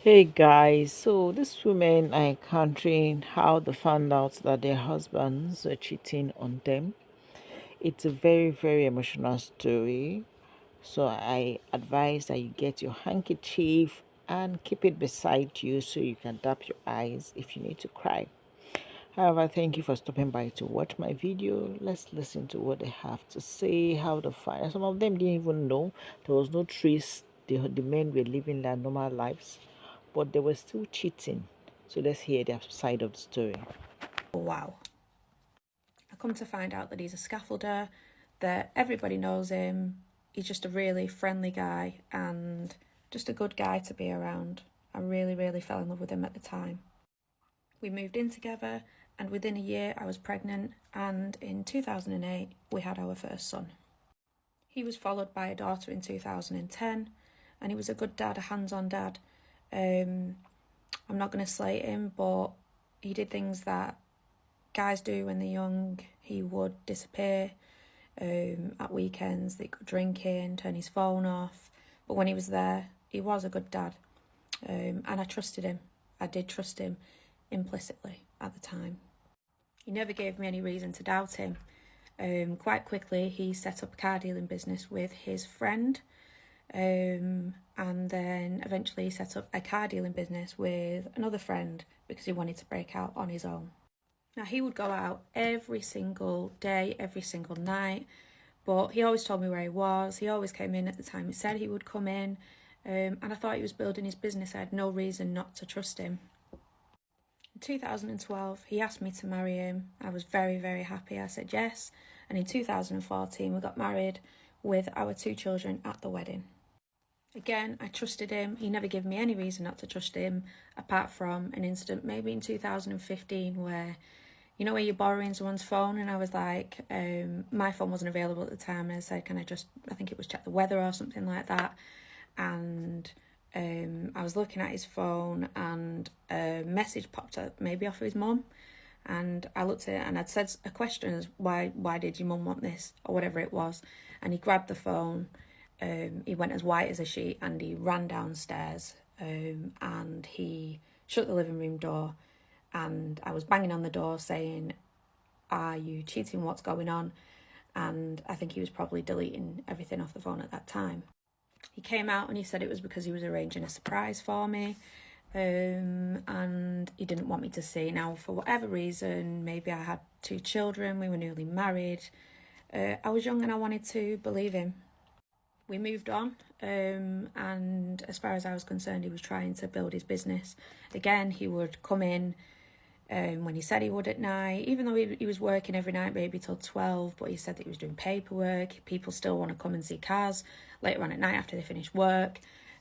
Hey guys, so these women are encountering how they found out that their husbands are cheating on them. It's a very, very emotional story. So I advise that you get your handkerchief and keep it beside you so you can dab your eyes if you need to cry. However, thank you for stopping by to watch my video. Let's listen to what they have to say, how they find. Some of them didn't even know there was no trace. The men were living their normal lives, but they were still cheating. So let's hear their side of the story. Wow. I come to find out that he's a scaffolder, that everybody knows him. He's just a really friendly guy and just a good guy to be around. I really, really fell in love with him at the time. We moved in together, and within a year, I was pregnant, and in 2008, we had our first son. He was followed by a daughter in 2010, and he was a good dad, a hands on dad. I'm not going to slate him, but he did things that guys do when they're young. He would disappear at weekends, they go drinking, turn his phone off. But when he was there, he was a good dad. And I trusted him. I did trust him implicitly at the time. He never gave me any reason to doubt him. Quite quickly, he set up a car dealing business with his friend. And then eventually he set up a car dealing business with another friend because he wanted to break out on his own. Now, he would go out every single day, every single night, but he always told me where he was. He always came in at the time he said he would come in, and I thought he was building his business. I had no reason not to trust him. In 2012, he asked me to marry him. I was very, very happy. I said yes, and in 2014, we got married with our 2 children at the wedding. Again, I trusted him. He never gave me any reason not to trust him, apart from an incident maybe in 2015 where where you're borrowing someone's phone, and I was like, my phone wasn't available at the time, and I said, can I just, I think it was check the weather or something like that, and I was looking at his phone, and a message popped up, maybe off of his mum, and I looked at it, and I'd said a question as, why did your mum want this, or whatever it was, and he grabbed the phone, he went as white as a sheet, and he ran downstairs, and he shut the living room door, and I was banging on the door saying, are you cheating? What's going on? And I think he was probably deleting everything off the phone at that time. He came out and he said it was because he was arranging a surprise for me, and he didn't want me to see. Now, for whatever reason, maybe I had 2 children, we were newly married, I was young and I wanted to believe him. We moved on, and as far as I was concerned, he was trying to build his business. Again, he would come in when he said he would at night, even though he was working every night, maybe till 12, but he said that he was doing paperwork. People still want to come and see cars later on at night after they finish work,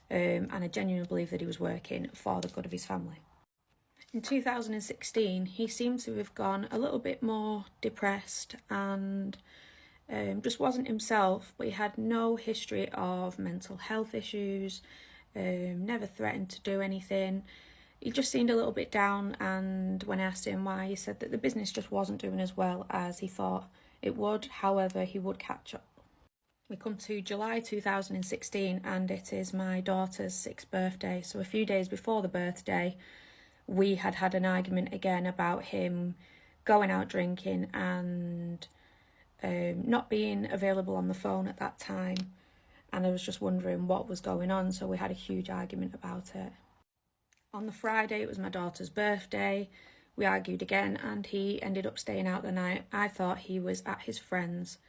and I genuinely believe that he was working for the good of his family. In 2016, he seemed to have gone a little bit more depressed and just wasn't himself, but he had no history of mental health issues, never threatened to do anything. He just seemed a little bit down, and when I asked him why, he said that the business just wasn't doing as well as he thought it would. However, he would catch up. We come to July 2016, and it is my daughter's 6th birthday. So a few days before the birthday, we had had an argument again about him going out drinking and not being available on the phone at that time. And I was just wondering what was going on, so we had a huge argument about it. On the Friday, it was my daughter's birthday. We argued again, and he ended up staying out the night. I thought he was at his friend's.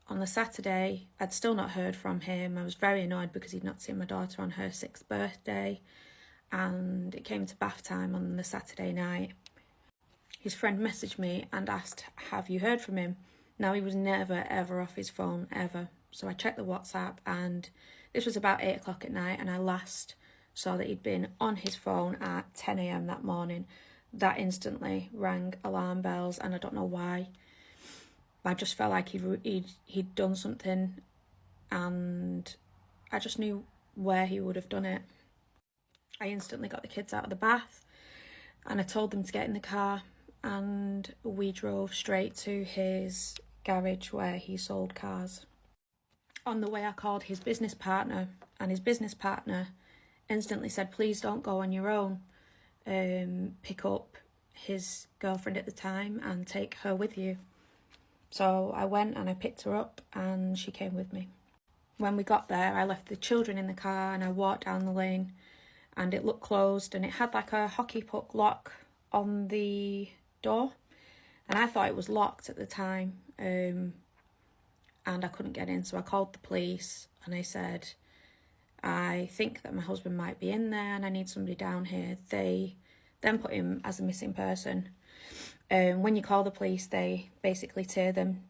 On the Saturday, I'd still not heard from him. I was very annoyed because he'd not seen my daughter on her 6th birthday. And it came to bath time on the Saturday night. His friend messaged me and asked, have you heard from him? Now, he was never, ever off his phone, ever. So I checked the WhatsApp, and this was about 8 o'clock at night, and I last saw that he'd been on his phone at 10 a.m. that morning. That instantly rang alarm bells, and I don't know why. I just felt like he'd done something, and I just knew where he would have done it. I instantly got the kids out of the bath, and I told them to get in the car, and we drove straight to his garage where he sold cars. On the way, I called his business partner, and his business partner instantly said, please don't go on your own. Pick up his girlfriend at the time and take her with you. So I went and I picked her up and she came with me. When we got there, I left the children in the car and I walked down the lane, and it looked closed and it had like a hockey puck lock on the door, and I thought it was locked at the time, and I couldn't get in. So I called the police and I said, I think that my husband might be in there and I need somebody down here. They then put him as a missing person. When you call the police, they basically tier them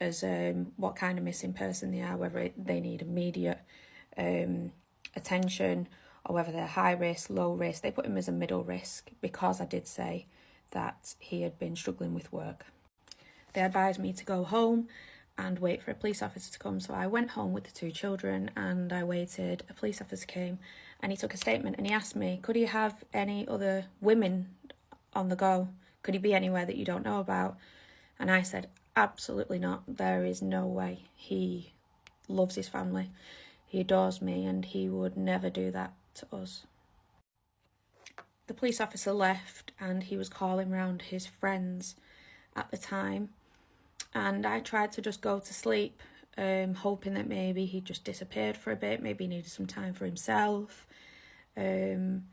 as what kind of missing person they are, whether they need immediate attention or whether they're high risk, low risk. They put him as a middle risk because I did say that he had been struggling with work. They advised me to go home and wait for a police officer to come. So I went home with the two children and I waited. A police officer came and he took a statement and he asked me, could he have any other women on the go? Could he be anywhere that you don't know about? And I said, absolutely not. There is no way. He loves his family. He adores me and he would never do that to us. The police officer left and he was calling round his friends at the time. And I tried to just go to sleep, hoping that maybe he just disappeared for a bit, maybe he needed some time for himself. And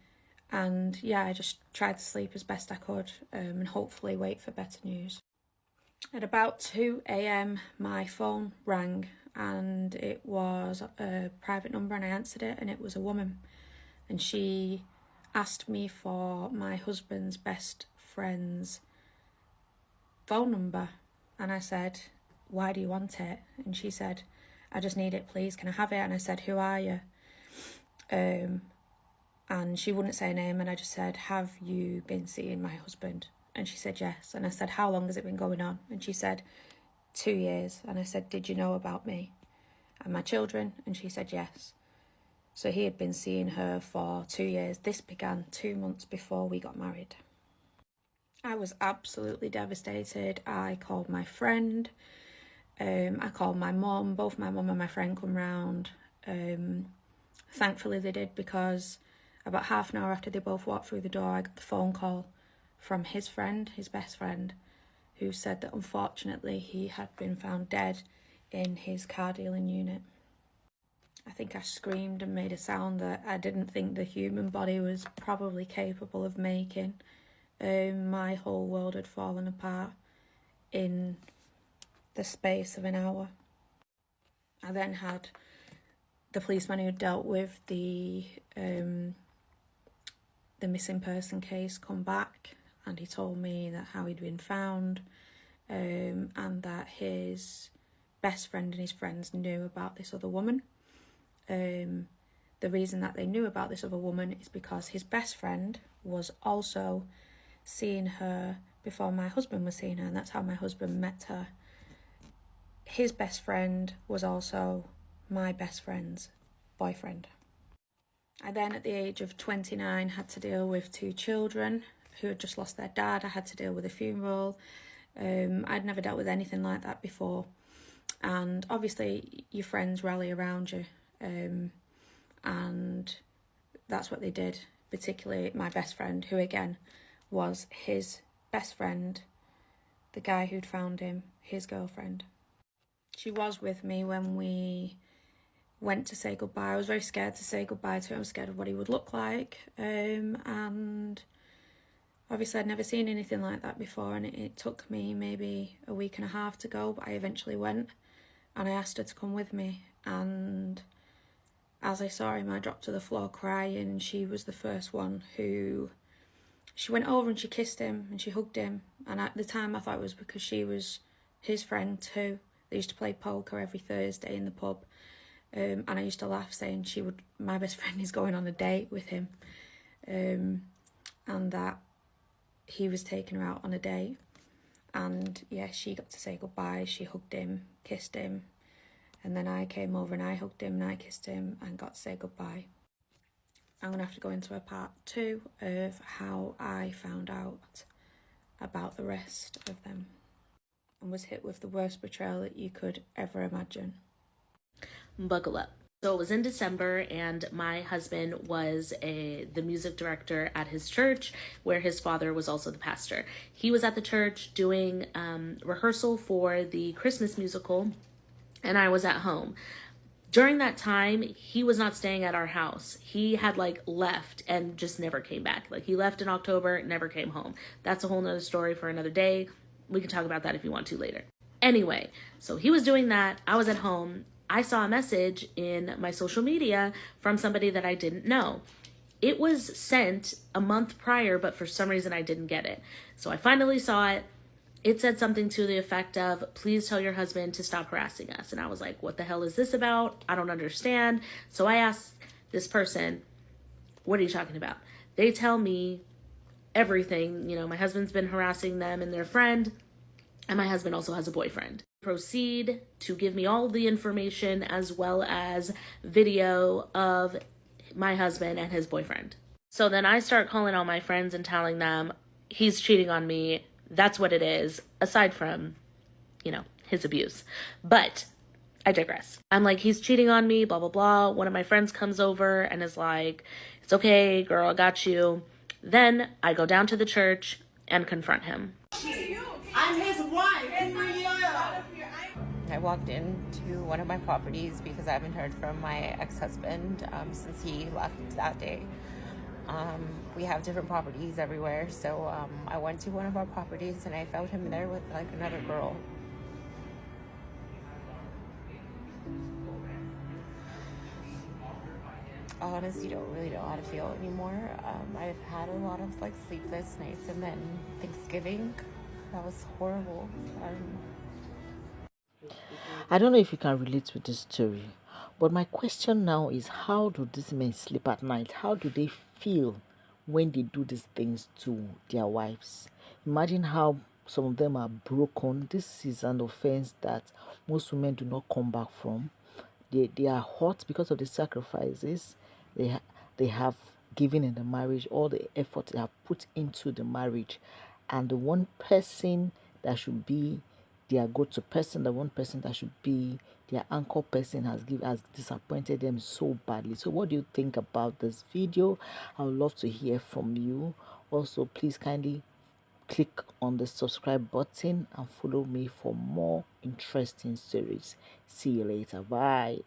yeah, I just tried to sleep as best I could, and hopefully wait for better news. At about 2 a.m, my phone rang and it was a private number and I answered it and it was a woman. And she asked me for my husband's best friend's phone number. And I said, why do you want it? And she said, I just need it, please. Can I have it? And I said, who are you? And she wouldn't say a name. And I just said, have you been seeing my husband? And she said, yes. And I said, how long has it been going on? And she said, 2 years. And I said, did you know about me and my children? And she said, yes. So he had been seeing her for 2 years. This began 2 months before we got married. I was absolutely devastated. I called my friend. I called my mum. Both my mum and my friend come round. Thankfully they did, because about half an hour after they both walked through the door, I got the phone call from his friend, his best friend, who said that unfortunately he had been found dead in his car dealing unit. I think I screamed and made a sound that I didn't think the human body was probably capable of making. My whole world had fallen apart in the space of an hour. I then had the policeman who dealt with the missing person case come back, and he told me that how he'd been found, and that his best friend and his friends knew about this other woman. The reason that they knew about this other woman is because his best friend was also seeing her before my husband was seeing her, and that's how my husband met her. His best friend was also my best friend's boyfriend. I then, at the age of 29, had to deal with 2 children who had just lost their dad. I had to deal with a funeral. I'd never dealt with anything like that before. And obviously your friends rally around you, and that's what they did, particularly my best friend, who again was his best friend, the guy who'd found him, his girlfriend. She was with me when we went to say goodbye. I was very scared to say goodbye to him. I was scared of what he would look like, and obviously I'd never seen anything like that before, and it took me maybe a week and a half to go, but I eventually went and I asked her to come with me, and as I saw him I dropped to the floor crying. She was the first one who, she went over and she kissed him and she hugged him, and at the time I thought it was because she was his friend too. They used to play poker every Thursday in the pub, and I used to laugh saying my best friend is going on a date with him, and that he was taking her out on a date. And yeah, she got to say goodbye. She hugged him, kissed him, and then I came over and I hugged him and I kissed him and got to say goodbye. I'm going to have to go into a part 2 of how I found out about the rest of them and was hit with the worst betrayal that you could ever imagine. Buckle up. So it was in December, and my husband was the music director at his church, where his father was also the pastor. He was at the church doing rehearsal for the Christmas musical, and I was at home. During that time, he was not staying at our house. He had like left and just never came back. Like he left in October, never came home. That's a whole nother story for another day. We can talk about that if you want to later. Anyway, so he was doing that. I was at home. I saw a message in my social media from somebody that I didn't know. It was sent a month prior, but for some reason I didn't get it. So I finally saw it. It said something to the effect of, please tell your husband to stop harassing us. And I was like, what the hell is this about? I don't understand. So I asked this person, what are you talking about? They tell me everything. You know, my husband's been harassing them and their friend, and my husband also has a boyfriend. Proceed to give me all the information as well as video of my husband and his boyfriend. So then I start calling all my friends and telling them he's cheating on me. That's what it is, aside from, his abuse. But I digress. I'm like, he's cheating on me, blah, blah, blah. One of my friends comes over and is like, it's okay, girl, I got you. Then I go down to the church and confront him. I'm his wife. I walked into one of my properties because I haven't heard from my ex-husband since he left that day. We have different properties everywhere, so I went to one of our properties and I found him there with like another girl. I honestly don't really know how to feel anymore. I've had a lot of like sleepless nights, and then Thanksgiving, that was horrible. I don't know if you can relate with this story, but my question now is, how do these men sleep at night? How do they feel when they do these things to their wives? Imagine how some of them are broken. This is an offense that most women do not come back from. They are hurt because of the sacrifices they have given in the marriage, all the effort they have put into the marriage, and the one person that should be their go-to person, the one person that should be their anchor person has disappointed them so badly. So what do you think about this video? I would love to hear from you. Also, please kindly click on the subscribe button and follow me for more interesting stories. See you later. Bye.